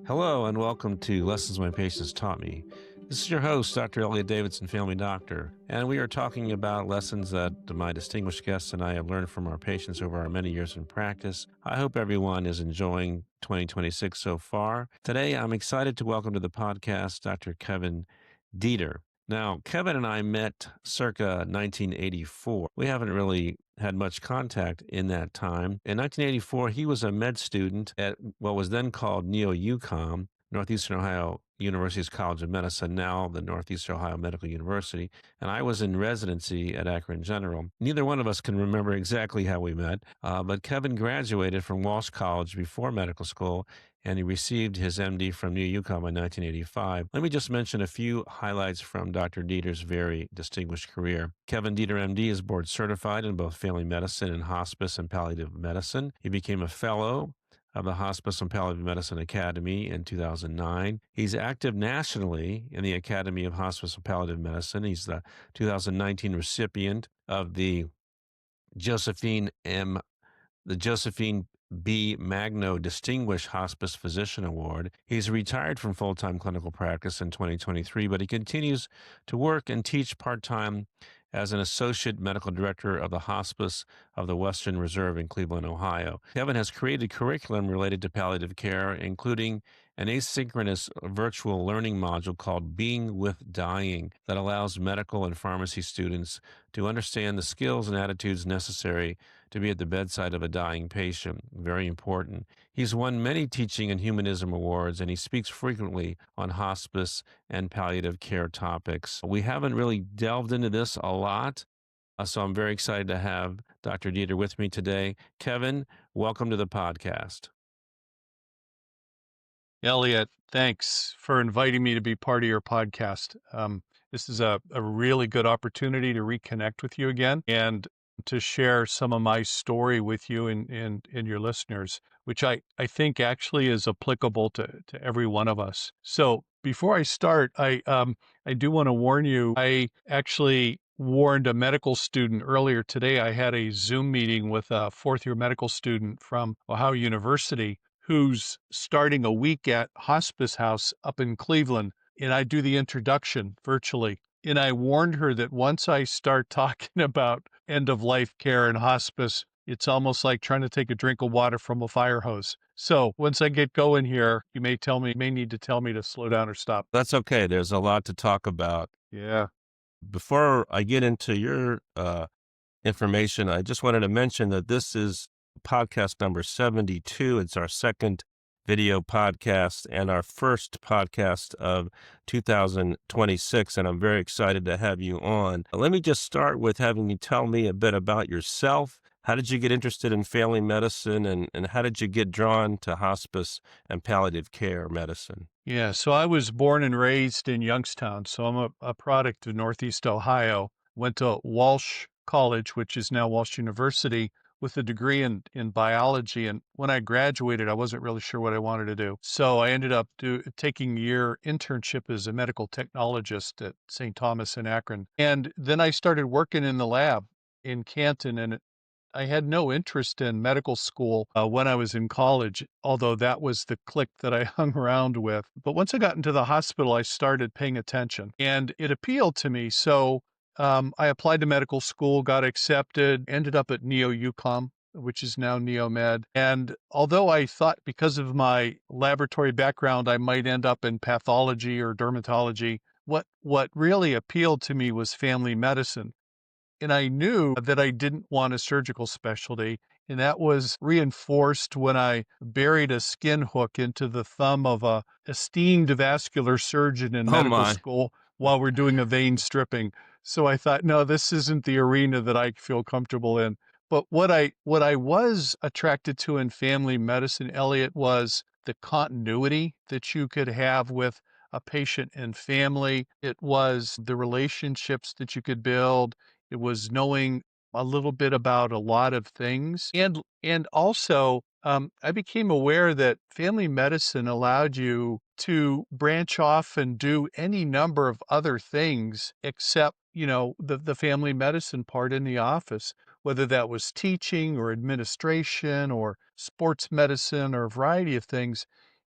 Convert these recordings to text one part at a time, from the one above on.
Hello and welcome to Lessons My Patients Taught Me. This is your host, Dr. Elliot Davidson, family doctor, and we are talking about lessons that my distinguished guests and I have learned from our patients over our many years in practice. I hope everyone is enjoying 2026 so far. Today, I'm excited to welcome to the podcast Dr. Kevin Dieter. Now, Kevin and I met circa 1984. We haven't really had much contact in that time. In 1984, he was a med student at what was then called Neo-UCOM, Northeastern Ohio University's College of Medicine, now the Northeastern Ohio Medical University, and I was in residency at Akron General. Neither one of us can remember exactly how we met, but Kevin graduated from Walsh College before medical school, and he received his MD from Neo-UCOM in 1985. Let me just mention a few highlights from Dr. Dieter's very distinguished career. Kevin Dieter, MD, is board certified in both family medicine and hospice and palliative medicine. He became a fellow of the Hospice and Palliative Medicine Academy in 2009. He's active nationally in the Academy of Hospice and Palliative Medicine. He's the 2019 recipient of the Josephine B. Magno Distinguished Hospice Physician Award. He's retired from full-time clinical practice in 2023, but he continues to work and teach part-time as an associate medical director of the Hospice of the Western Reserve in Cleveland, Ohio. Kevin has created curriculum related to palliative care, including an asynchronous virtual learning module called Being with Dying that allows medical and pharmacy students to understand the skills and attitudes necessary to be at the bedside of a dying patient. Very important. He's won many teaching and humanism awards, and he speaks frequently on hospice and palliative care topics. We haven't really delved into this a lot, so I'm very excited to have Dr. Dieter with me today. Kevin, welcome to the podcast. Elliot, thanks for inviting me to be part of your podcast. This is a really good opportunity to reconnect with you again and to share some of my story with you and your listeners, which I think actually is applicable to every one of us. So before I start, I do want to warn you, I actually warned a medical student earlier today. I had a Zoom meeting with a fourth-year medical student from Ohio University who's starting a week at Hospice House up in Cleveland, and I do the introduction virtually. And I warned her that once I start talking about end-of-life care and hospice, it's almost like trying to take a drink of water from a fire hose. So once I get going here, you may need to tell me to slow down or stop. That's okay. There's a lot to talk about. Yeah. Before I get into your information, I just wanted to mention that this is podcast number 72. It's our second video podcast and our first podcast of 2026, and I'm very excited to have you on. Let me just start with having you tell me a bit about yourself. How did you get interested in family medicine, and how did you get drawn to hospice and palliative care medicine? Yeah, so I was born and raised in Youngstown, so I'm a product of Northeast Ohio. Went to Walsh College, which is now Walsh University, with a degree in biology. And when I graduated, I wasn't really sure what I wanted to do. So I ended up taking a year internship as a medical technologist at St. Thomas in Akron. And then I started working in the lab in Canton, and I had no interest in medical school when I was in college, although that was the clique that I hung around with. But once I got into the hospital, I started paying attention and it appealed to me. So I applied to medical school, got accepted, ended up at Neo-UCOM, which is now NeoMed. And although I thought because of my laboratory background, I might end up in pathology or dermatology, what really appealed to me was family medicine. And I knew that I didn't want a surgical specialty. And that was reinforced when I buried a skin hook into the thumb of a esteemed vascular surgeon in Oh medical my. school while we're doing a vein stripping. So I thought, no, this isn't the arena that I feel comfortable in. But what I was attracted to in family medicine, Elliot, was the continuity that you could have with a patient and family. It was the relationships that you could build. It was knowing a little bit about a lot of things. And also, I became aware that family medicine allowed you to branch off and do any number of other things except, the family medicine part in the office, whether that was teaching or administration or sports medicine or a variety of things.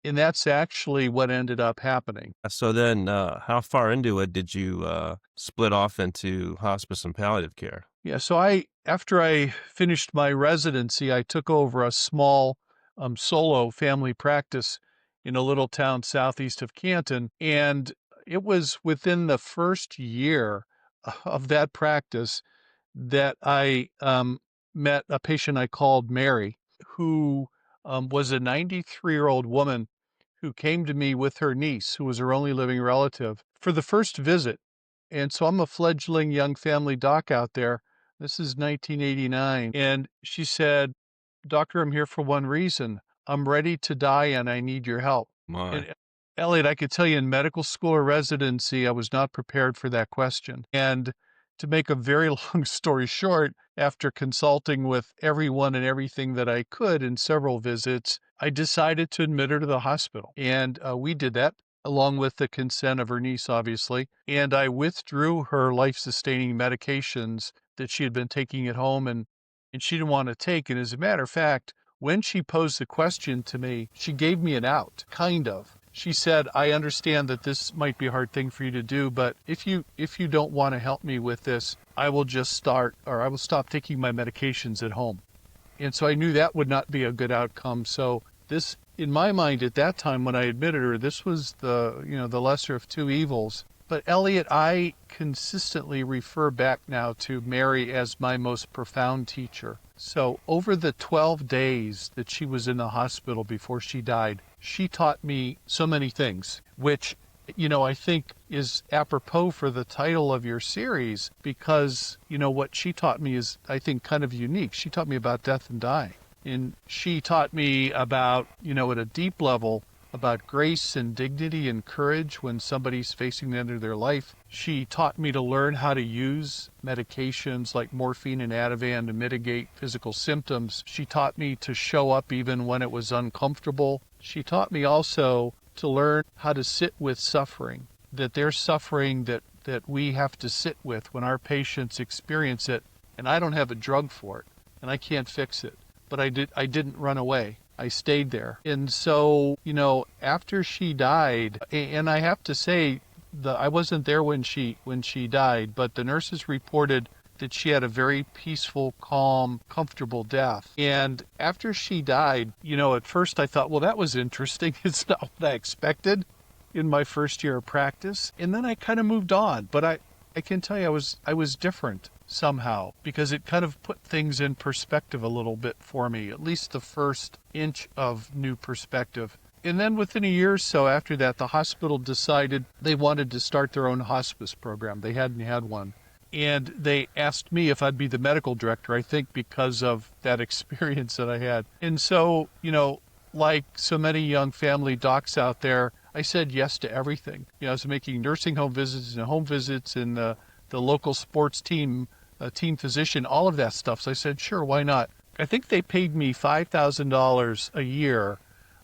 And that's actually what ended up happening. So then, how far into it did you split off into hospice and palliative care? Yeah, so after I finished my residency, I took over a small solo family practice in a little town southeast of Canton. And it was within the first year of that practice that I met a patient I called Mary, who was a 93-year-old woman who came to me with her niece, who was her only living relative, for the first visit. And so I'm a fledgling young family doc out there. This is 1989. And she said, "Doctor, I'm here for one reason. I'm ready to die and I need your help." My, And Elliot, I could tell you in medical school or residency, I was not prepared for that question. And to make a very long story short, after consulting with everyone and everything that I could in several visits, I decided to admit her to the hospital. And we did that along with the consent of her niece, obviously. And I withdrew her life-sustaining medications that she had been taking at home and she didn't want to take. And as a matter of fact, when she posed the question to me, she gave me an out, kind of. She said, "I understand that this might be a hard thing for you to do, but if you don't want to help me with this, I will stop taking my medications at home." And so I knew that would not be a good outcome. So this, in my mind at that time when I admitted her, this was the lesser of two evils. But Elliot, I consistently refer back now to Mary as my most profound teacher. So over the 12 days that she was in the hospital before she died, she taught me so many things, which, I think is apropos for the title of your series, because, what she taught me is, I think, kind of unique. She taught me about death and dying. And she taught me about, at a deep level, about grace and dignity and courage when somebody's facing the end of their life. She taught me to learn how to use medications like morphine and Ativan to mitigate physical symptoms. She taught me to show up even when it was uncomfortable. She taught me also to learn how to sit with suffering, that there's suffering that we have to sit with when our patients experience it, and I don't have a drug for it, and I can't fix it. But I didn't run away. I stayed there. And so, after she died, and I have to say, I wasn't there when she died, but the nurses reported that she had a very peaceful, calm, comfortable death. And after she died, at first I thought, well, that was interesting. It's not what I expected in my first year of practice. And then I kind of moved on. But I can tell you I was different somehow, because it kind of put things in perspective a little bit for me, at least the first inch of new perspective. And then within a year or so after that, the hospital decided they wanted to start their own hospice program. They hadn't had one. And they asked me if I'd be the medical director, I think because of that experience that I had. And so, like so many young family docs out there, I said yes to everything. I was making nursing home visits and home visits and the local sports team, team physician, all of that stuff. So I said, sure, why not? I think they paid me $5,000 a year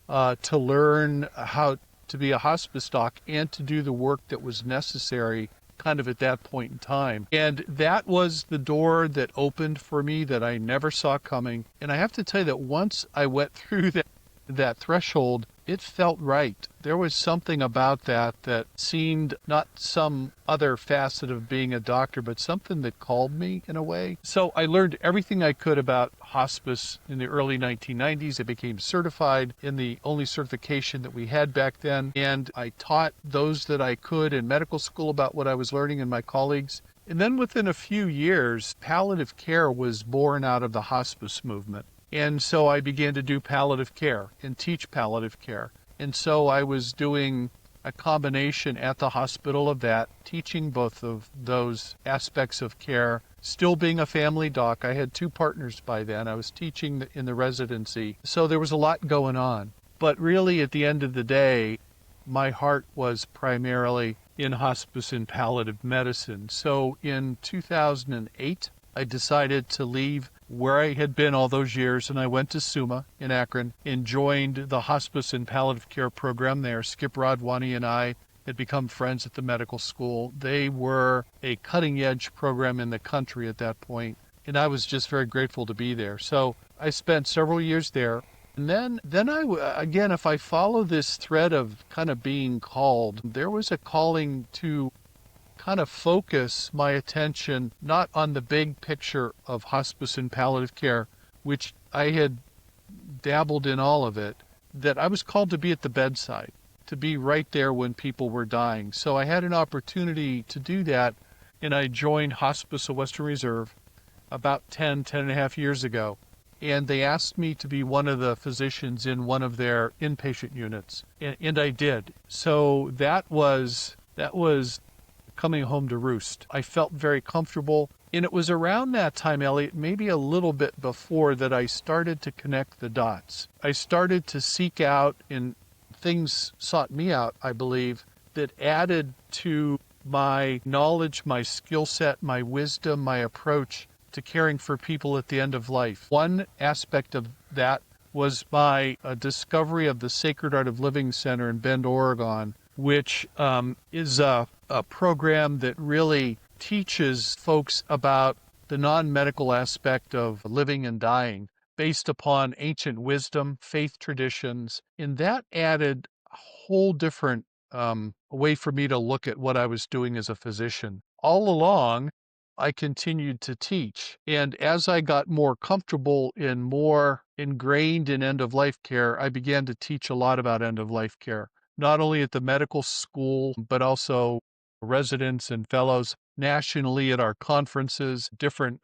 to learn how to be a hospice doc and to do the work that was necessary kind of at that point in time. And that was the door that opened for me that I never saw coming. And I have to tell you that once I went through that threshold, it felt right. There was something about that seemed not some other facet of being a doctor, but something that called me in a way. So I learned everything I could about hospice in the early 1990s. I became certified in the only certification that we had back then. And I taught those that I could in medical school about what I was learning and my colleagues. And then within a few years, palliative care was born out of the hospice movement. And so I began to do palliative care and teach palliative care. And so I was doing a combination at the hospital of that, teaching both of those aspects of care, still being a family doc. I had two partners by then. I was teaching in the residency. So there was a lot going on. But really, at the end of the day, my heart was primarily in hospice and palliative medicine. So in 2008, I decided to leave where I had been all those years, and I went to SUMA in Akron and joined the hospice and palliative care program there. Skip Rodwani and I had become friends at the medical school. They were a cutting-edge program in the country at that point, and I was just very grateful to be there. So I spent several years there, And then again, if I follow this thread of kind of being called, there was a calling to kind of focus my attention not on the big picture of hospice and palliative care, which I had dabbled in all of it, that I was called to be at the bedside, to be right there when people were dying. So I had an opportunity to do that, and I joined Hospice of Western Reserve about 10 and a half years ago. And they asked me to be one of the physicians in one of their inpatient units, and I did. So that was coming home to roost. I felt very comfortable. And it was around that time, Elliot, maybe a little bit before, that I started to connect the dots. I started to seek out, and things sought me out, I believe, that added to my knowledge, my skill set, my wisdom, my approach to caring for people at the end of life. One aspect of that was my discovery of the Sacred Art of Living Center in Bend, Oregon, which is a program that really teaches folks about the non-medical aspect of living and dying based upon ancient wisdom, faith traditions. And that added a whole different way for me to look at what I was doing as a physician. All along, I continued to teach. And as I got more comfortable and more ingrained in end-of-life care, I began to teach a lot about end-of-life care, not only at the medical school, but also residents and fellows nationally at our conferences, different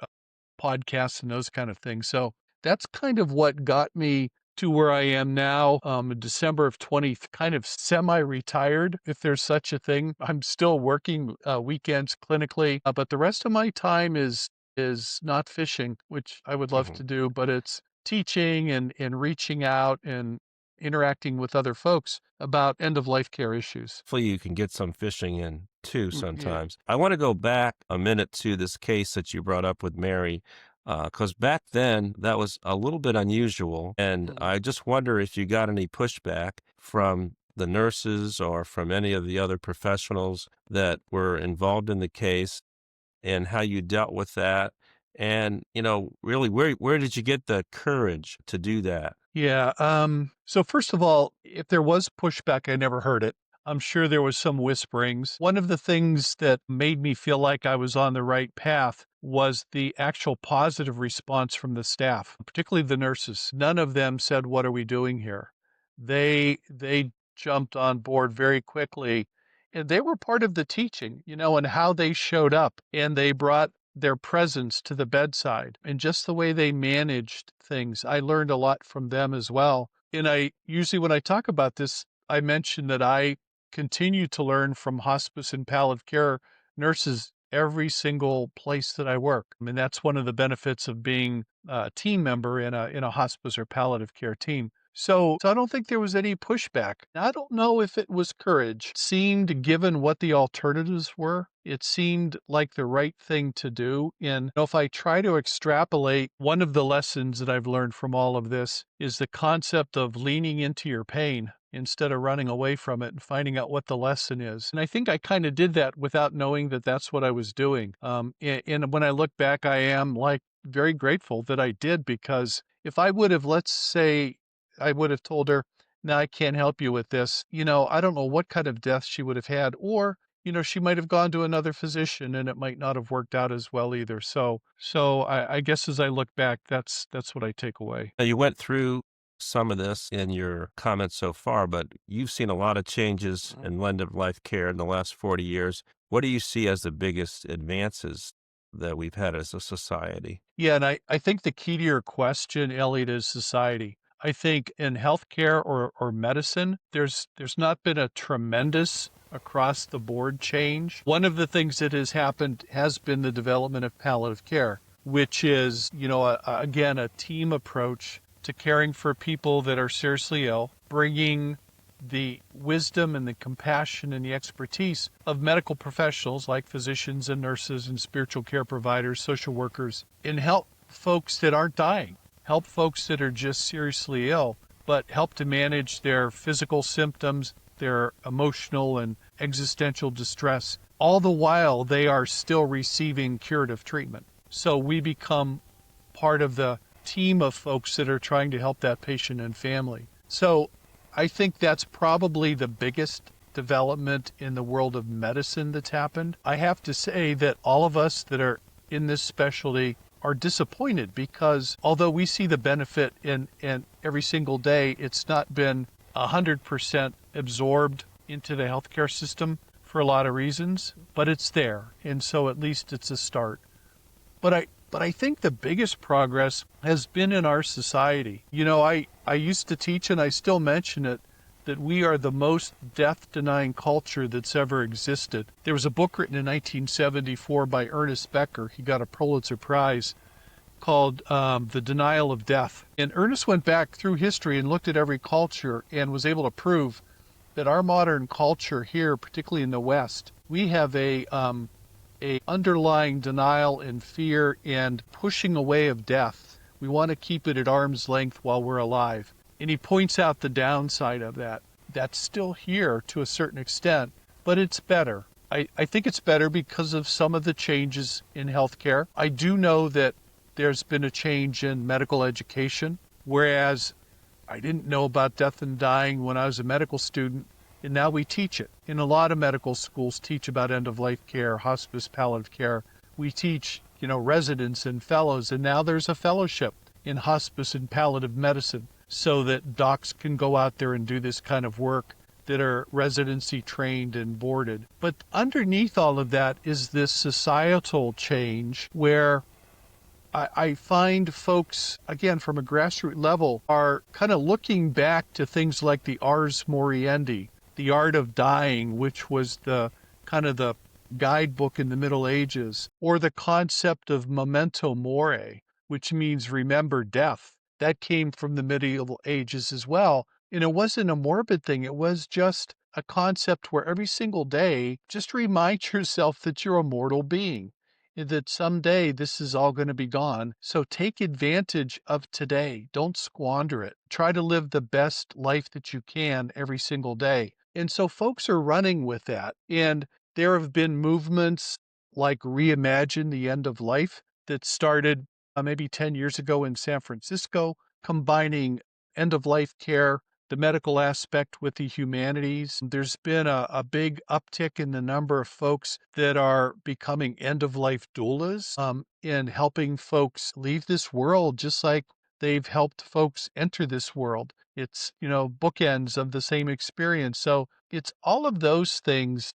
podcasts and those kind of things. So that's kind of what got me to where I am now, December of 20, kind of semi-retired, if there's such a thing. I'm still working weekends clinically, but the rest of my time is not fishing, which I would love to do, but it's teaching and reaching out and interacting with other folks about end-of-life care issues. Hopefully you can get some fishing in too Yeah. sometimes. I want to go back a minute to this case that you brought up with Mary, because back then that was a little bit unusual. And I just wonder if you got any pushback from the nurses or from any of the other professionals that were involved in the case, and how you dealt with that. And, really, where did you get the courage to do that? Yeah. So first of all, if there was pushback, I never heard it. I'm sure there was some whisperings. One of the things that made me feel like I was on the right path was the actual positive response from the staff, particularly the nurses. None of them said, "What are we doing here?" They jumped on board very quickly, and they were part of the teaching, and how they showed up, and they brought their presence to the bedside and just the way they managed things. I learned a lot from them as well. And I usually, when I talk about this, I mention that I continue to learn from hospice and palliative care nurses every single place that I work. I mean, that's one of the benefits of being a team member in a hospice or palliative care team. So I don't think there was any pushback. I don't know if it was courage. It seemed, given what the alternatives were, it seemed like the right thing to do. And if I try to extrapolate, one of the lessons that I've learned from all of this is the concept of leaning into your pain instead of running away from it and finding out what the lesson is. And I think I kind of did that without knowing that that's what I was doing. And when I look back, I am very grateful that I did, because if I would have, let's say, I would have told her, "No, I can't help you with this," I don't know what kind of death she would have had, or she might have gone to another physician and it might not have worked out as well either. So I guess as I look back, that's what I take away. Now, you went through some of this in your comments so far, but you've seen a lot of changes in end-of-life care in the last 40 years. What do you see as the biggest advances that we've had as a society? Yeah, and I think the key to your question, Elliot, is society. I think in healthcare or medicine, there's not been a tremendous across the board change. One of the things that has happened has been the development of palliative care, which is, again, a team approach to caring for people that are seriously ill, bringing the wisdom and the compassion and the expertise of medical professionals like physicians and nurses and spiritual care providers, social workers, and help folks that aren't dying, help folks that are just seriously ill, but help to manage their physical symptoms, their emotional and existential distress, all the while they are still receiving curative treatment. So we become part of the team of folks that are trying to help that patient and family. So I think that's probably the biggest development in the world of medicine that's happened. I have to say that all of us that are in this specialty are disappointed because although we see the benefit in every single day, it's not been 100% absorbed into the healthcare system for a lot of reasons, but it's there. And so at least it's a start. But I think the biggest progress has been in our society. You know, I used to teach, and I still mention it, that we are the most death-denying culture that's ever existed. There was a book written in 1974 by Ernest Becker. He got a Pulitzer Prize called The Denial of Death. And Ernest went back through history and looked at every culture and was able to prove that our modern culture here, particularly in the West, we have a underlying denial and fear and pushing away of death. We want to keep it at arm's length while we're alive. And he points out the downside of that. That's still here to a certain extent, but it's better. I think it's better because of some of the changes in healthcare. I do know that there's been a change in medical education, whereas I didn't know about death and dying when I was a medical student, and now we teach it. And a lot of medical schools teach about end-of-life care, hospice, palliative care. We teach, residents and fellows, and now there's a fellowship in hospice and palliative medicine so that docs can go out there and do this kind of work that are residency trained and boarded. But underneath all of that is this societal change where I find folks, again, from a grassroots level, are kind of looking back to things like the Ars Moriendi, the Art of Dying, which was the kind of the guidebook in the Middle Ages, or the concept of memento mori, which means remember death. That came from the medieval ages as well. And it wasn't a morbid thing. It was just a concept where every single day, just remind yourself that you're a mortal being, and that someday this is all going to be gone. So take advantage of today. Don't squander it. Try to live the best life that you can every single day. And so folks are running with that. And there have been movements like Reimagine the End of Life that started maybe 10 years ago in San Francisco, combining end-of-life care, the medical aspect with the humanities. There's been a big uptick in the number of folks that are becoming end-of-life doulas in helping folks leave this world just like they've helped folks enter this world. It's, bookends of the same experience. So it's all of those things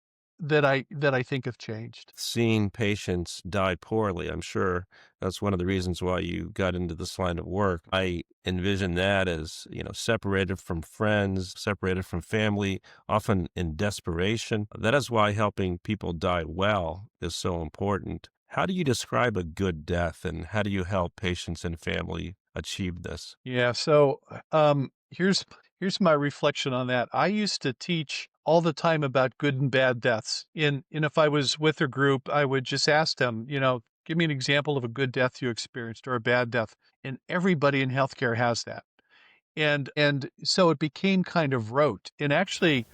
that I think have changed. Seeing patients die poorly, I'm sure that's one of the reasons why you got into this line of work. I envision that as, separated from friends, separated from family, often in desperation. That is why helping people die well is so important. How do you describe a good death, and how do you help patients and family achieve this? Yeah, so here's my reflection on that. I used to teach all the time about good and bad deaths. And if I was with a group, I would just ask them, give me an example of a good death you experienced or a bad death. And everybody in healthcare has that. And so it became kind of rote. And actually,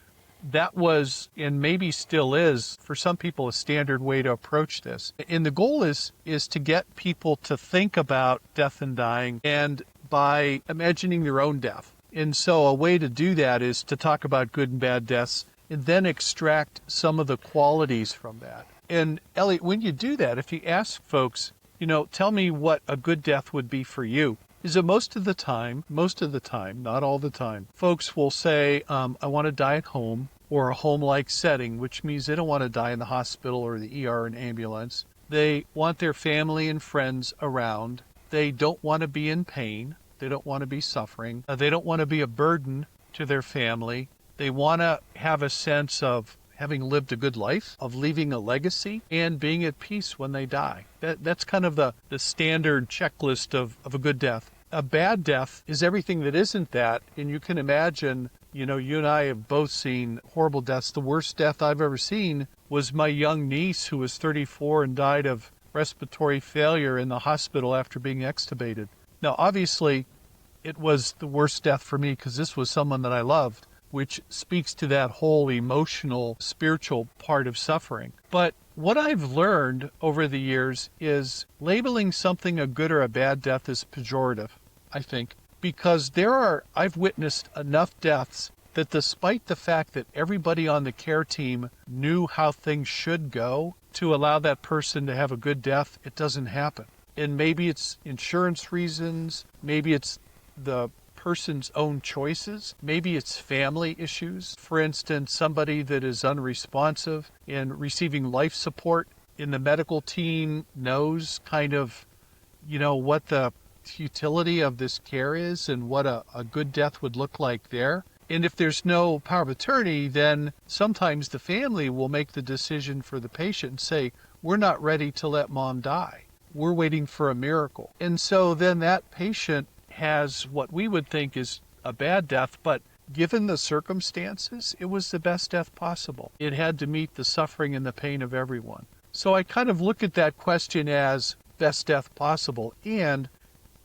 that was, and maybe still is, for some people, a standard way to approach this. And the goal is to get people to think about death and dying, and by imagining their own death. And so a way to do that is to talk about good and bad deaths and then extract some of the qualities from that. And Elliot, when you do that, if you ask folks, tell me what a good death would be for you, is that most of the time, not all the time, folks will say, I want to die at home, or a home-like setting, which means they don't want to die in the hospital or the ER or an ambulance. They want their family and friends around. They don't want to be in pain. They don't want to be suffering. They don't want to be a burden to their family. They want to have a sense of having lived a good life, of leaving a legacy, and being at peace when they die. That's kind of the standard checklist of a good death. A bad death is everything that isn't that, and you can imagine, you and I have both seen horrible deaths. The worst death I've ever seen was my young niece, who was 34 and died of respiratory failure in the hospital after being extubated. Now, obviously, it was the worst death for me because this was someone that I loved, which speaks to that whole emotional, spiritual part of suffering. But What I've learned over the years is labeling something a good or a bad death is pejorative, I think, because I've witnessed enough deaths that despite the fact that everybody on the care team knew how things should go to allow that person to have a good death, it doesn't happen. And maybe it's insurance reasons, maybe it's the person's own choices. Maybe it's family issues. For instance, somebody that is unresponsive and receiving life support in the medical team knows kind of, what the utility of this care is and what a good death would look like there. And if there's no power of attorney, then sometimes the family will make the decision for the patient and say, we're not ready to let mom die. We're waiting for a miracle. And so then that patient has what we would think is a bad death, but given the circumstances, it was the best death possible. It had to meet the suffering and the pain of everyone. So I kind of look at that question as best death possible. And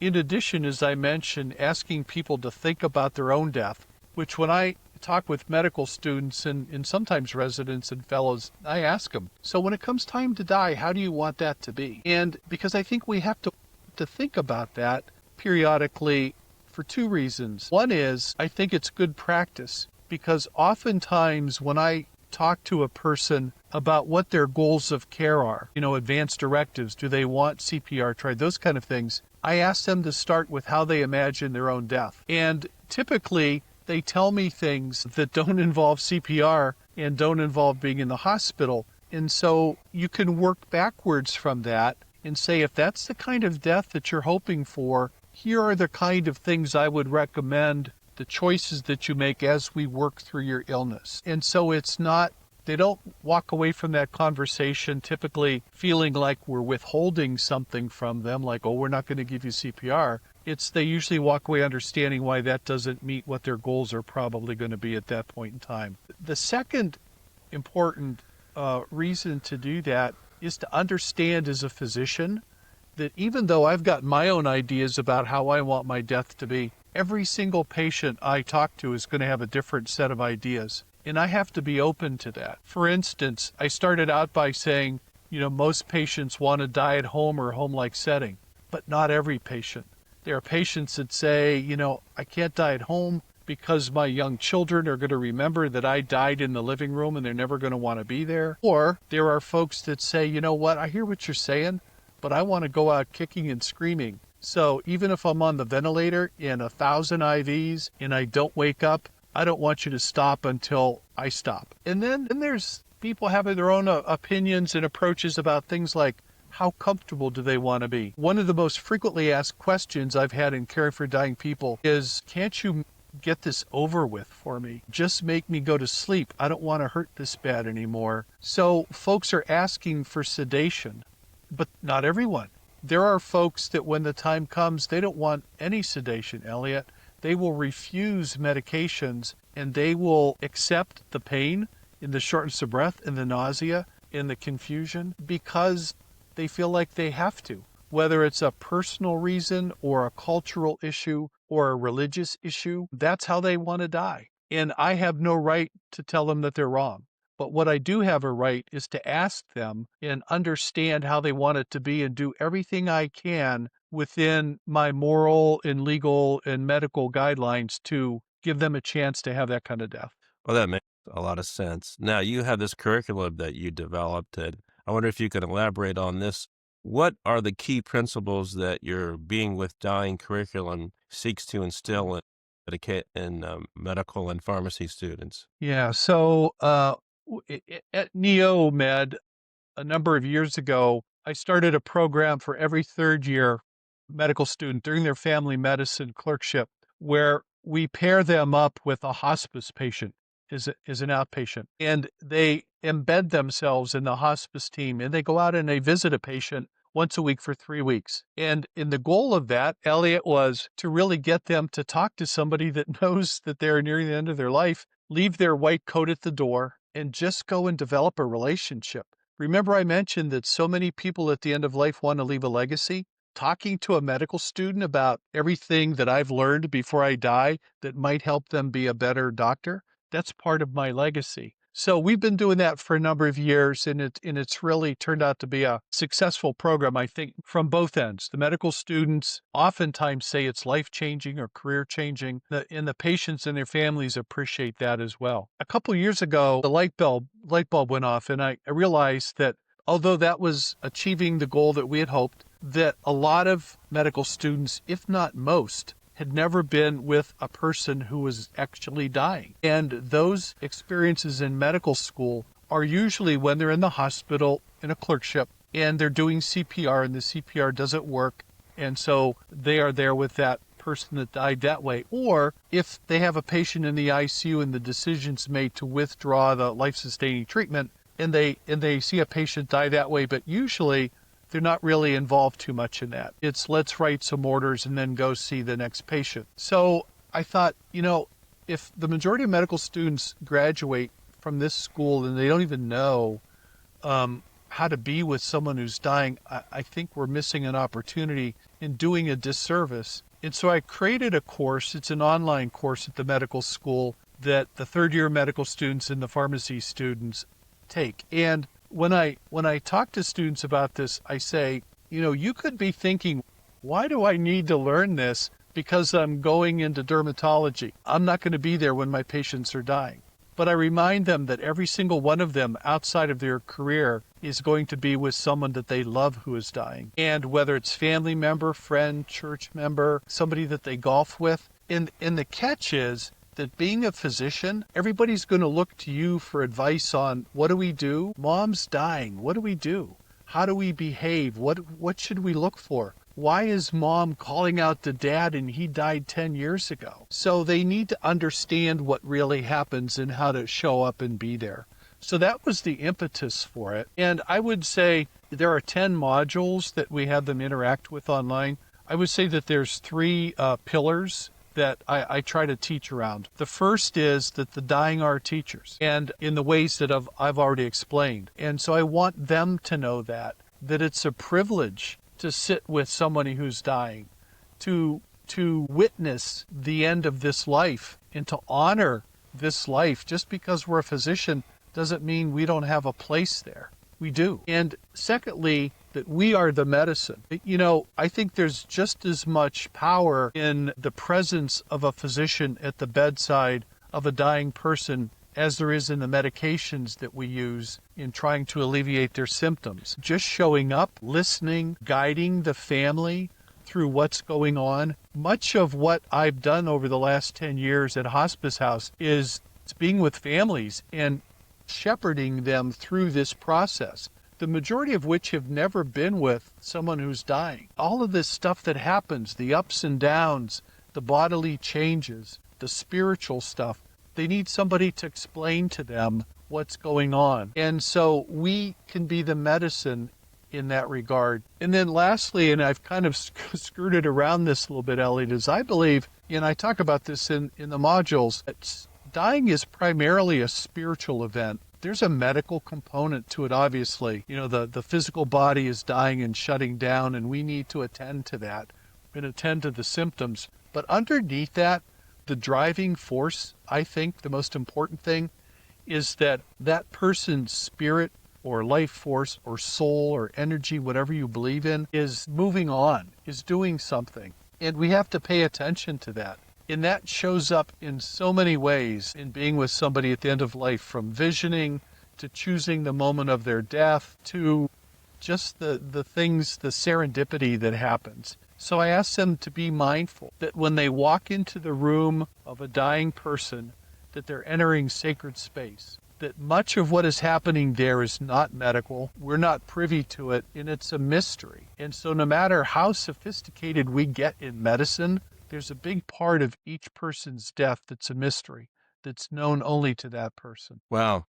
in addition, as I mentioned, asking people to think about their own death, which when I talk with medical students and sometimes residents and fellows, I ask them, so when it comes time to die, how do you want that to be? And because I think we have to think about that periodically for two reasons. One is I think it's good practice because oftentimes when I talk to a person about what their goals of care are, advanced directives, do they want CPR tried, those kind of things, I ask them to start with how they imagine their own death. And typically they tell me things that don't involve CPR and don't involve being in the hospital. And so you can work backwards from that and say, if that's the kind of death that you're hoping for, here are the kind of things I would recommend, the choices that you make as we work through your illness. And so they don't walk away from that conversation typically feeling like we're withholding something from them, like, oh, we're not going to give you CPR. They usually walk away understanding why that doesn't meet what their goals are probably going to be at that point in time. The second important reason to do that is to understand as a physician that even though I've got my own ideas about how I want my death to be, every single patient I talk to is going to have a different set of ideas. And I have to be open to that. For instance, I started out by saying, most patients want to die at home or home-like setting, but not every patient. There are patients that say, I can't die at home because my young children are going to remember that I died in the living room and they're never going to want to be there. Or there are folks that say, I hear what you're saying, but I want to go out kicking and screaming. So even if I'm on the ventilator in 1,000 IVs and I don't wake up, I don't want you to stop until I stop. And then there's people having their own opinions and approaches about things like how comfortable do they want to be? One of the most frequently asked questions I've had in caring for dying people is, can't you get this over with for me? Just make me go to sleep. I don't want to hurt this bad anymore. So folks are asking for sedation, but not everyone. There are folks that when the time comes, they don't want any sedation, Elliot. They will refuse medications and they will accept the pain and the shortness of breath and the nausea and the confusion because they feel like they have to, whether it's a personal reason or a cultural issue or a religious issue. That's how they want to die. And I have no right to tell them that they're wrong. But what I do have a right is to ask them and understand how they want it to be and do everything I can within my moral and legal and medical guidelines to give them a chance to have that kind of death. Well, that makes a lot of sense. Now, you have this curriculum that you developed, and I wonder if you could elaborate on this. What are the key principles that your Being with Dying curriculum seeks to instill in medical and pharmacy students? Yeah, so at NeoMed, a number of years ago, I started a program for every third year medical student during their family medicine clerkship where we pair them up with a hospice patient as an outpatient. And they embed themselves in the hospice team and they go out and they visit a patient once a week for 3 weeks. And in the goal of that, Elliot, was to really get them to talk to somebody that knows that they're nearing the end of their life, leave their white coat at the door, and just go and develop a relationship. Remember I mentioned that so many people at the end of life want to leave a legacy? Talking to a medical student about everything that I've learned before I die that might help them be a better doctor, that's part of my legacy. So we've been doing that for a number of years, and it's really turned out to be a successful program, I think, from both ends. The medical students oftentimes say it's life-changing or career-changing, and the patients and their families appreciate that as well. A couple years ago, the light bulb went off, and I realized that although that was achieving the goal that we had hoped, that a lot of medical students, if not most, had never been with a person who was actually dying. And those experiences in medical school are usually when they're in the hospital in a clerkship and they're doing CPR and the CPR doesn't work. And so they are there with that person that died that way. Or if they have a patient in the ICU and the decision's made to withdraw the life-sustaining treatment and they see a patient die that way, but usually they're not really involved too much in that. It's let's write some orders and then go see the next patient. So I thought, if the majority of medical students graduate from this school and they don't even know how to be with someone who's dying, I think we're missing an opportunity in doing a disservice. And so I created a course. It's an online course at the medical school that the third-year medical students and the pharmacy students take. And when I talk to students about this, I say, you could be thinking, why do I need to learn this? Because I'm going into dermatology. I'm not going to be there when my patients are dying. But I remind them that every single one of them outside of their career is going to be with someone that they love who is dying. And whether it's family member, friend, church member, somebody that they golf with. And the catch is that being a physician, everybody's going to look to you for advice on what do we do? Mom's dying. What do we do? How do we behave? What should we look for? Why is mom calling out to dad and he died 10 years ago? So they need to understand what really happens and how to show up and be there. So that was the impetus for it. And I would say there are 10 modules that we have them interact with online. I would say that there's 3 pillars that I try to teach around. The first is that the dying are teachers, and in the ways that I've already explained. And so I want them to know that it's a privilege to sit with somebody who's dying, to witness the end of this life and to honor this life. Just because we're a physician doesn't mean we don't have a place there. We do. And secondly, that we are the medicine. I think there's just as much power in the presence of a physician at the bedside of a dying person as there is in the medications that we use in trying to alleviate their symptoms. Just showing up, listening, guiding the family through what's going on. Much of what I've done over the last 10 years at Hospice House is being with families and shepherding them through this process, the majority of which have never been with someone who's dying. All of this stuff that happens, the ups and downs, the bodily changes, the spiritual stuff, they need somebody to explain to them what's going on. And so we can be the medicine in that regard. And then lastly, and I've kind of skirted around this a little bit, Elliot, is I believe, and I talk about this in the modules, that dying is primarily a spiritual event. There's a medical component to it, obviously. The physical body is dying and shutting down, and we need to attend to that and attend to the symptoms. But underneath that, the driving force, I think the most important thing, is that person's spirit or life force or soul or energy, whatever you believe in, is moving on, is doing something. And we have to pay attention to that. And that shows up in so many ways in being with somebody at the end of life, from visioning to choosing the moment of their death to just the things, the serendipity that happens. So I ask them to be mindful that when they walk into the room of a dying person, that they're entering sacred space, that much of what is happening there is not medical. We're not privy to it, and it's a mystery. And so no matter how sophisticated we get in medicine, there's a big part of each person's death that's a mystery, that's known only to that person. Wow.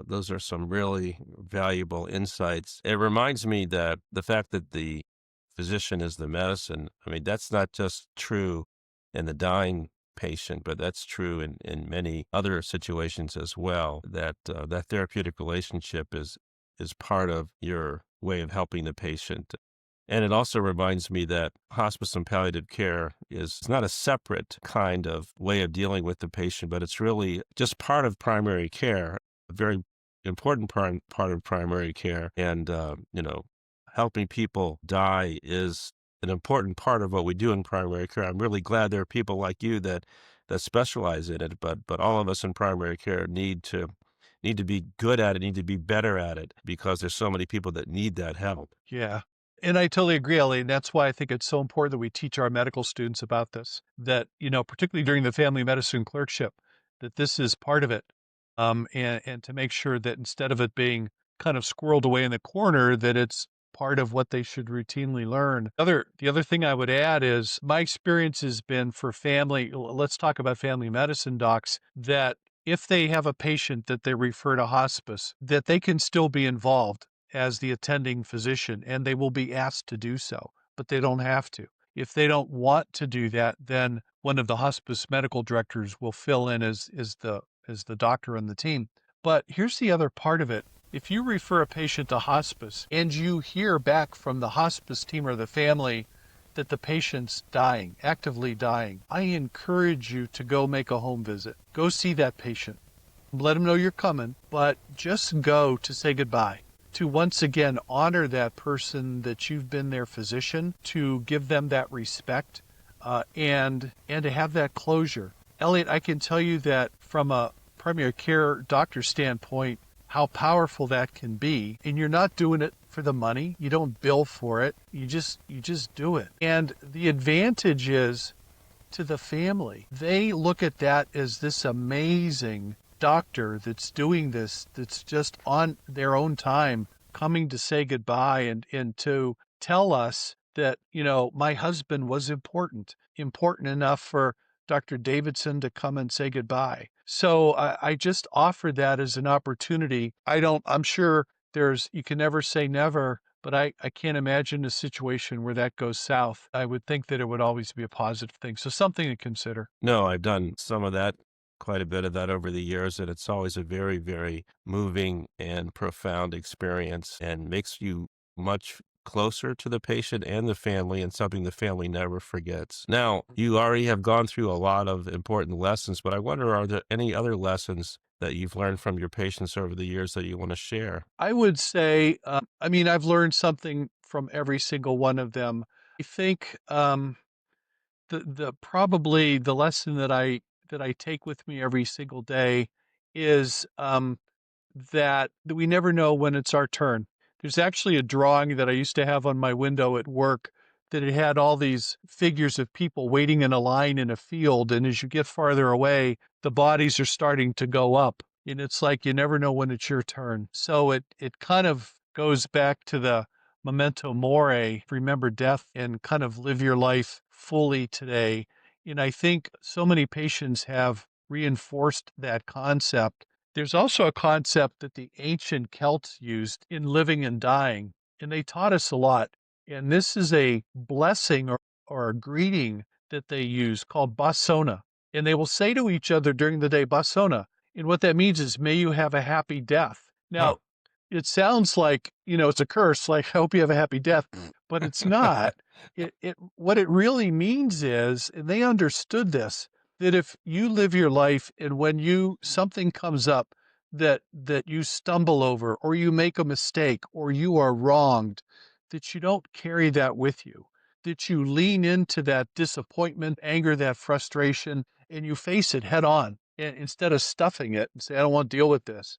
Those are some really valuable insights. It reminds me that the fact that the physician is the medicine, that's not just true in the dying patient, but that's true in many other situations as well, that that therapeutic relationship is part of your way of helping the patient. And it also reminds me that hospice and palliative care is not a separate kind of way of dealing with the patient, but it's really just part of primary care. a very important part of primary care. And, helping people die is an important part of what we do in primary care. I'm really glad there are people like you that specialize in it, but all of us in primary care need to be good at it, need to be better at it because there's so many people that need that help. Yeah. And I totally agree, Ellie. And that's why I think it's so important that we teach our medical students about this, that, particularly during the family medicine clerkship, that this is part of it. And to make sure that instead of it being kind of squirreled away in the corner, that it's part of what they should routinely learn. The other thing I would add is my experience has been for let's talk about family medicine docs, that if they have a patient that they refer to hospice, that they can still be involved as the attending physician, and they will be asked to do so, but they don't have to. If they don't want to do that, then one of the hospice medical directors will fill in as the doctor on the team. But here's the other part of it. If you refer a patient to hospice and you hear back from the hospice team or the family that the patient's dying, actively dying, I encourage you to go make a home visit. Go see that patient. Let them know you're coming, but just go to say goodbye, to once again honor that person, that you've been their physician, to give them that respect, and to have that closure. Elliot, I can tell you that from a primary care doctor standpoint, how powerful that can be. And you're not doing it for the money. You don't bill for it. You just do it. And the advantage is to the family. They look at that as this amazing doctor that's doing this, that's just on their own time coming to say goodbye and to tell us that, my husband was important enough for Dr. Davidson to come and say goodbye. So I just offer that as an opportunity. I'm sure you can never say never, but I can't imagine a situation where that goes south. I would think that it would always be a positive thing. So something to consider. No, I've done some of that, quite a bit of that over the years, and it's always a very, very moving and profound experience and makes you much closer to the patient and the family, and something the family never forgets. Now, you already have gone through a lot of important lessons, but I wonder, are there any other lessons that you've learned from your patients over the years that you want to share? I would say, I've learned something from every single one of them. I think the probably the lesson that I take with me every single day is that we never know when it's our turn. There's actually a drawing that I used to have on my window at work that it had all these figures of people waiting in a line in a field. And as you get farther away, the bodies are starting to go up. And it's like you never know when it's your turn. So it kind of goes back to the memento mori, remember death, and kind of live your life fully today. And I think so many patients have reinforced that concept. There's also a concept that the ancient Celts used in living and dying, and they taught us a lot. And this is a blessing or a greeting that they use called basona. And they will say to each other during the day, basona. And what that means is, may you have a happy death. Huh. Now, it sounds like, it's a curse, like, I hope you have a happy death, but it's not. What it really means is, and they understood this, that if you live your life and when something comes up that you stumble over or you make a mistake or you are wronged, that you don't carry that with you, that you lean into that disappointment, anger, that frustration, and you face it head on, and instead of stuffing it and say, I don't want to deal with this.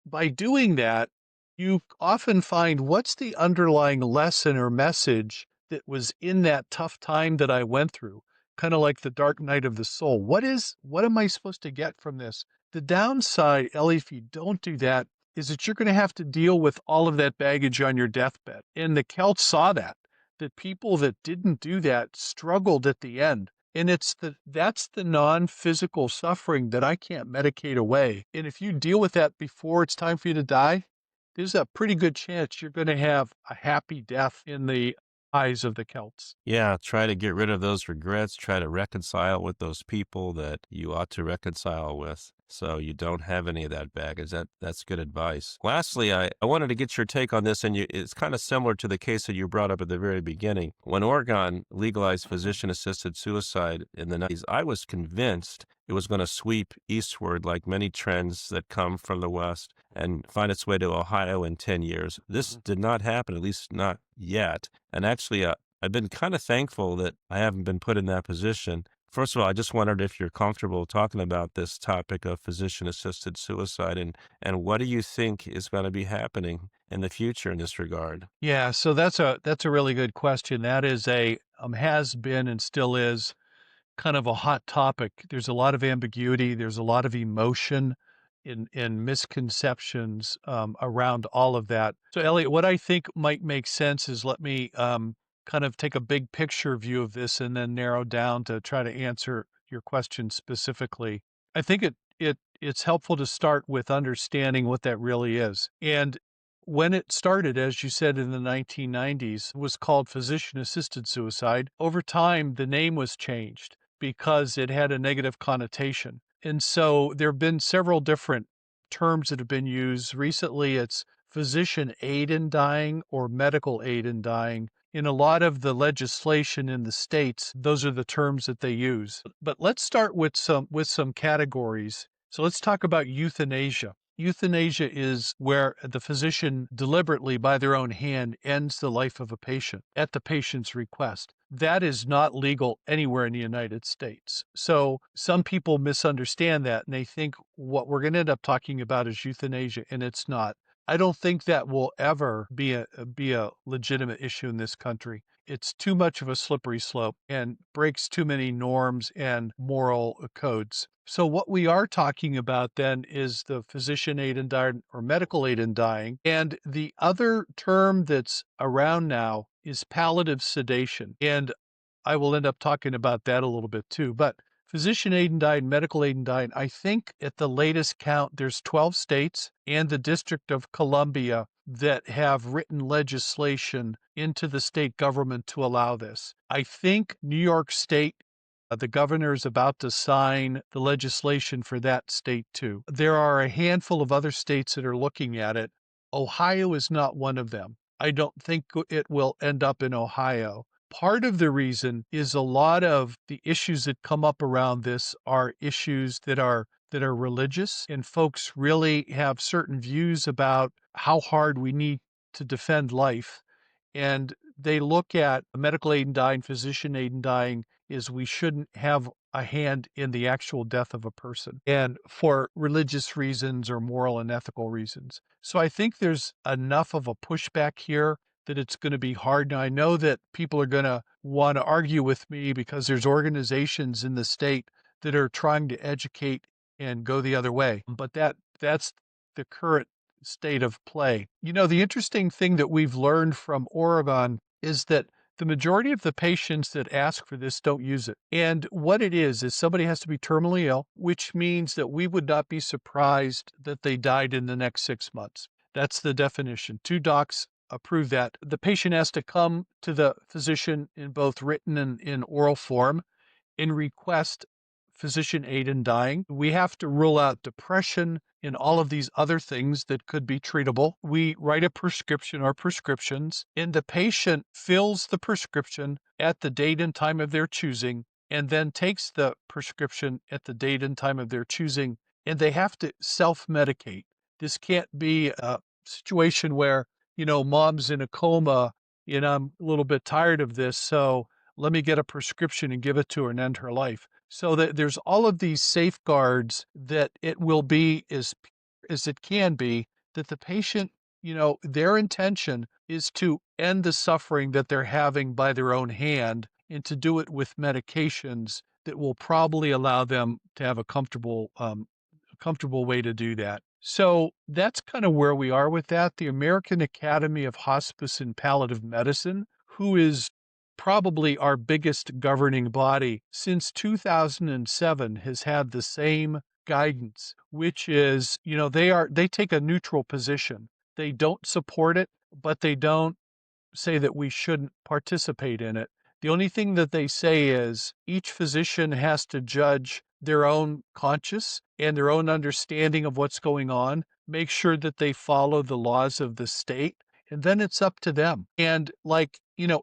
By doing that, you often find, what's the underlying lesson or message that was in that tough time that I went through? Kind of like the dark night of the soul. What am I supposed to get from this? The downside, Ellie, if you don't do that, is that you're going to have to deal with all of that baggage on your deathbed. And the Celts saw that people that didn't do that struggled at the end. And that's the non-physical suffering that I can't medicate away. And if you deal with that before it's time for you to die, there's a pretty good chance you're going to have a happy death in the eyes of the Celts. Yeah, try to get rid of those regrets, try to reconcile with those people that you ought to reconcile with. So you don't have any of that baggage. That's good advice. Lastly, I wanted to get your take on this, and it's kind of similar to the case that you brought up at the very beginning. When Oregon legalized physician-assisted suicide in the 90s, I was convinced it was going to sweep eastward like many trends that come from the West and find its way to Ohio in 10 years. This did not happen, at least not yet. And actually, I've been kind of thankful that I haven't been put in that position. First of all, I just wondered if you're comfortable talking about this topic of physician-assisted suicide, and what do you think is going to be happening in the future in this regard? Yeah, so that's a really good question. That is a has been and still is kind of a hot topic. There's a lot of ambiguity. There's a lot of emotion in misconceptions around all of that. So, Elliot, what I think might make sense is let me kind of take a big picture view of this and then narrow down to try to answer your question specifically. I think it's helpful to start with understanding what that really is. And when it started, as you said, in the 1990s, it was called physician-assisted suicide. Over time, the name was changed because it had a negative connotation. And so there have been several different terms that have been used. Recently, it's physician aid in dying or medical aid in dying. In a lot of the legislation in the states, those are the terms that they use. But let's start with some categories. So let's talk about euthanasia. Euthanasia is where the physician deliberately, by their own hand, ends the life of a patient at the patient's request. That is not legal anywhere in the United States. So some people misunderstand that and they think what we're going to end up talking about is euthanasia, and it's not. I don't think that will ever be a legitimate issue in this country. It's too much of a slippery slope and breaks too many norms and moral codes. So what we are talking about then is the physician aid in dying or medical aid in dying. And the other term that's around now is palliative sedation. And I will end up talking about that a little bit too. But physician aid in dying, medical aid in dying, I think at the latest count, there's 12 states and the District of Columbia that have written legislation into the state government to allow this. I think New York State, the governor is about to sign the legislation for that state too. There are a handful of other states that are looking at it. Ohio is not one of them. I don't think it will end up in Ohio. Part of the reason is a lot of the issues that come up around this are issues that are religious, and folks really have certain views about how hard we need to defend life. And they look at medical aid in dying, physician aid in dying, is we shouldn't have a hand in the actual death of a person, and for religious reasons or moral and ethical reasons. So I think there's enough of a pushback here that it's going to be hard. Now, I know that people are going to want to argue with me because there's organizations in the state that are trying to educate and go the other way, but that's the current state of play. You know, the interesting thing that we've learned from Oregon is that the majority of the patients that ask for this don't use it. And what it is somebody has to be terminally ill, which means that we would not be surprised that they died in the next 6 months. That's the definition. 2 docs approve that. The patient has to come to the physician in both written and in oral form and request physician aid in dying. We have to rule out depression and all of these other things that could be treatable. We write a prescription or prescriptions, and the patient fills the prescription at the date and time of their choosing, and then takes the prescription at the date and time of their choosing, and they have to self-medicate. This can't be a situation where, mom's in a coma and I'm a little bit tired of this, so let me get a prescription and give it to her and end her life. So that there's all of these safeguards that it will be as it can be, that the patient, their intention is to end the suffering that they're having by their own hand and to do it with medications that will probably allow them to have a comfortable way to do that. So that's kind of where we are with that. The American Academy of Hospice and Palliative Medicine, who is probably our biggest governing body since 2007, has had the same guidance, which is, they take a neutral position. They don't support it, but they don't say that we shouldn't participate in it. The only thing that they say is each physician has to judge their own conscience and their own understanding of what's going on, make sure that they follow the laws of the state, and then it's up to them. And like,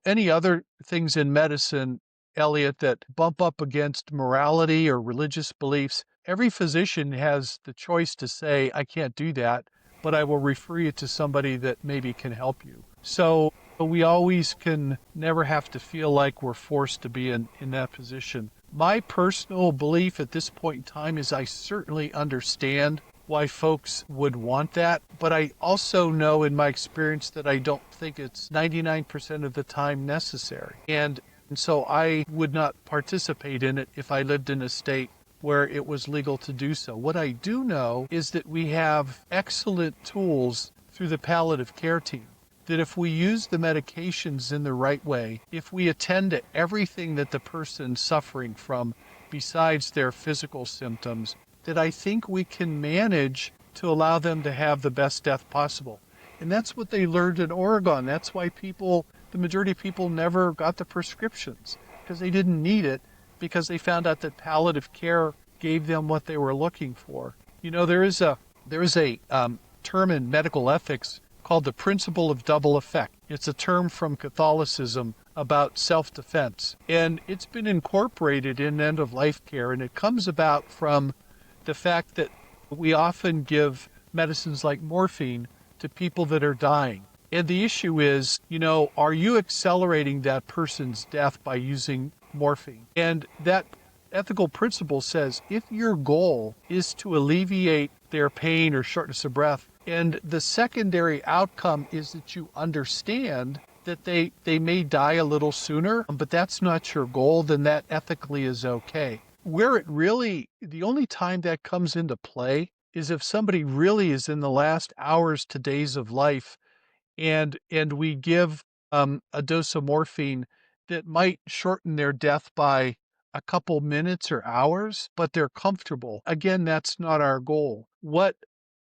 any other things in medicine, Elliot, that bump up against morality or religious beliefs, every physician has the choice to say, I can't do that, but I will refer you to somebody that maybe can help you. So we always can never have to feel like we're forced to be in that position. My personal belief at this point in time is I certainly understand why folks would want that, but I also know in my experience that I don't think it's 99% of the time necessary. And so I would not participate in it if I lived in a state where it was legal to do so. What I do know is that we have excellent tools through the palliative care team, that if we use the medications in the right way, if we attend to everything that the person's suffering from besides their physical symptoms, that I think we can manage to allow them to have the best death possible. And that's what they learned in Oregon. That's why the majority of people never got the prescriptions, because they didn't need it, because they found out that palliative care gave them what they were looking for. There is a term in medical ethics called the principle of double effect. It's a term from Catholicism about self-defense, and it's been incorporated in end-of-life care, and it comes about from the fact that we often give medicines like morphine to people that are dying. And the issue is, are you accelerating that person's death by using morphine? And that ethical principle says if your goal is to alleviate their pain or shortness of breath, and the secondary outcome is that you understand that they may die a little sooner, but that's not your goal, then that ethically is okay. Where the only time that comes into play is if somebody really is in the last hours to days of life, and we give a dose of morphine that might shorten their death by a couple minutes or hours, but they're comfortable. Again, that's not our goal. What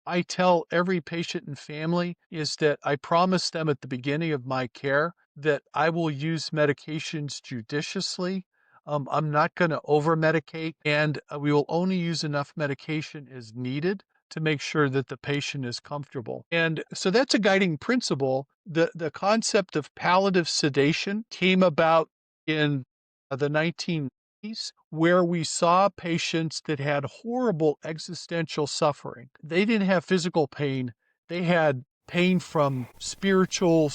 I tell every patient and family is that I promise them at the beginning of my care that I will use medications judiciously. I'm not going to over-medicate, and we will only use enough medication as needed to make sure that the patient is comfortable. And so that's a guiding principle. The concept of palliative sedation came about in the 1990s, where we saw patients that had horrible existential suffering. They didn't have physical pain. They had pain from spiritual,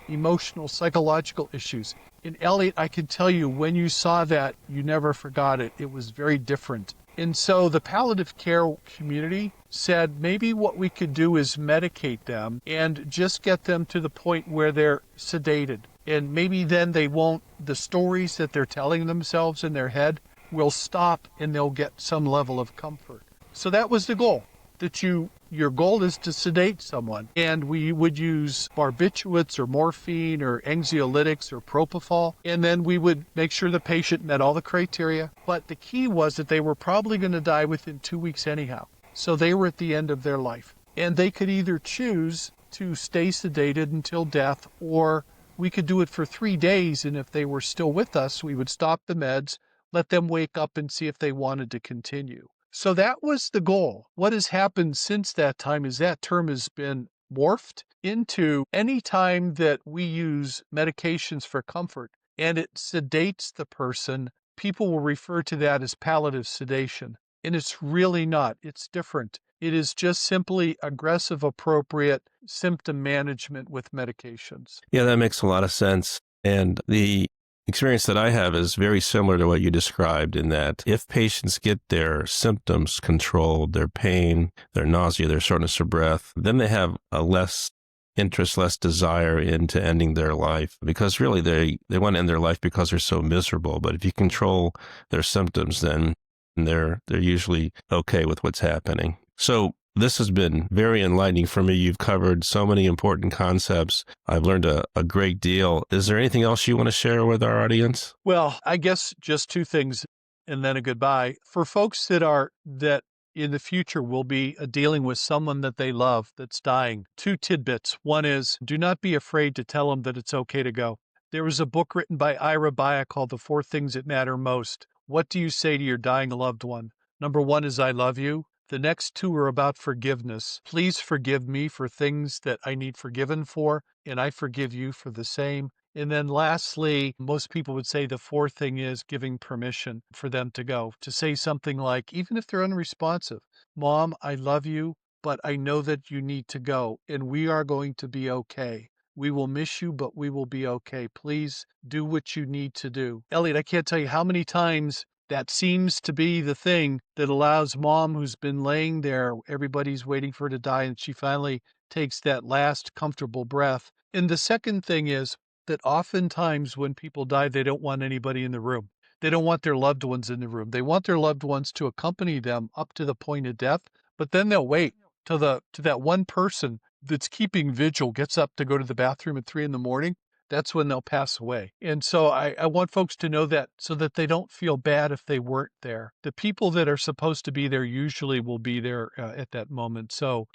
emotional, psychological issues. And Elliot, I can tell you, when you saw that, you never forgot it. It was very different. And so the palliative care community said maybe what we could do is medicate them and just get them to the point where they're sedated. And maybe then the stories that they're telling themselves in their head will stop and they'll get some level of comfort. So that was the goal, that your goal is to sedate someone. And we would use barbiturates or morphine or anxiolytics or propofol. And then we would make sure the patient met all the criteria. But the key was that they were probably going to die within 2 weeks anyhow. So they were at the end of their life. And they could either choose to stay sedated until death, or we could do it for 3 days. And if they were still with us, we would stop the meds, let them wake up and see if they wanted to continue. So that was the goal. What has happened since that time is that term has been morphed into any time that we use medications for comfort and it sedates the person, people will refer to that as palliative sedation. And it's really not. It's different. It is just simply aggressive, appropriate symptom management with medications. Yeah, that makes a lot of sense. And the experience that I have is very similar to what you described, in that if patients get their symptoms controlled, their pain, their nausea, their shortness of breath, then they have a less interest, less desire into ending their life, because really they want to end their life because they're so miserable. But if you control their symptoms, then they're usually okay with what's happening. So this has been very enlightening for me. You've covered so many important concepts. I've learned a great deal. Is there anything else you want to share with our audience? Well, I guess just 2 things and then a goodbye. For folks that in the future will be dealing with someone that they love that's dying, 2 tidbits. One is, do not be afraid to tell them that it's okay to go. There was a book written by Ira Baya called The Four Things That Matter Most. What do you say to your dying loved one? Number one is I love you. The next two are about forgiveness. Please forgive me for things that I need forgiven for, and I forgive you for the same. And then lastly, most people would say the fourth thing is giving permission for them to go, to say something like, even if they're unresponsive, Mom, I love you, but I know that you need to go, and we are going to be okay. We will miss you, but we will be okay. Please do what you need to do. Elliot, I can't tell you how many times that seems to be the thing that allows Mom, who's been laying there, everybody's waiting for her to die, and she finally takes that last comfortable breath. And the second thing is that oftentimes when people die, they don't want anybody in the room. They don't want their loved ones in the room. They want their loved ones to accompany them up to the point of death, but then they'll wait till that one person that's keeping vigil gets up to go to the bathroom at 3 a.m. That's when they'll pass away. And so I want folks to know that so that they don't feel bad if they weren't there. The people that are supposed to be there usually will be there at that moment. So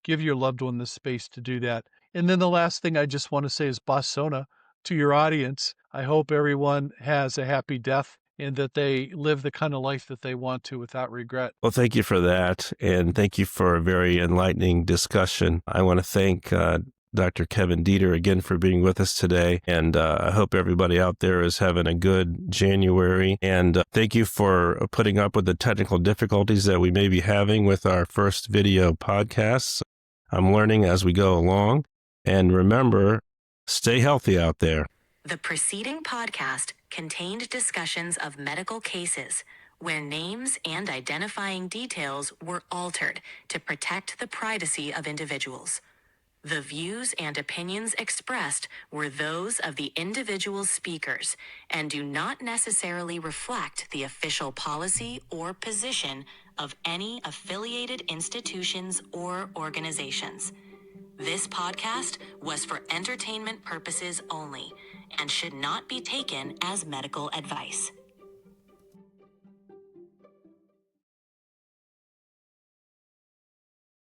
give your loved one the space to do that. And then the last thing I just want to say is Basona to your audience. I hope everyone has a happy death and that they live the kind of life that they want to without regret. Well, thank you for that. And thank you for a very enlightening discussion. I want to thank Dr. Kevin Dieter again for being with us today. And I hope everybody out there is having a good January. And thank you for putting up with the technical difficulties that we may be having with our first video podcasts. I'm learning as we go along. And remember, stay healthy out there. The preceding podcast contained discussions of medical cases where names and identifying details were altered to protect the privacy of individuals. The views and opinions expressed were those of the individual speakers and do not necessarily reflect the official policy or position of any affiliated institutions or organizations. This podcast was for entertainment purposes only and should not be taken as medical advice.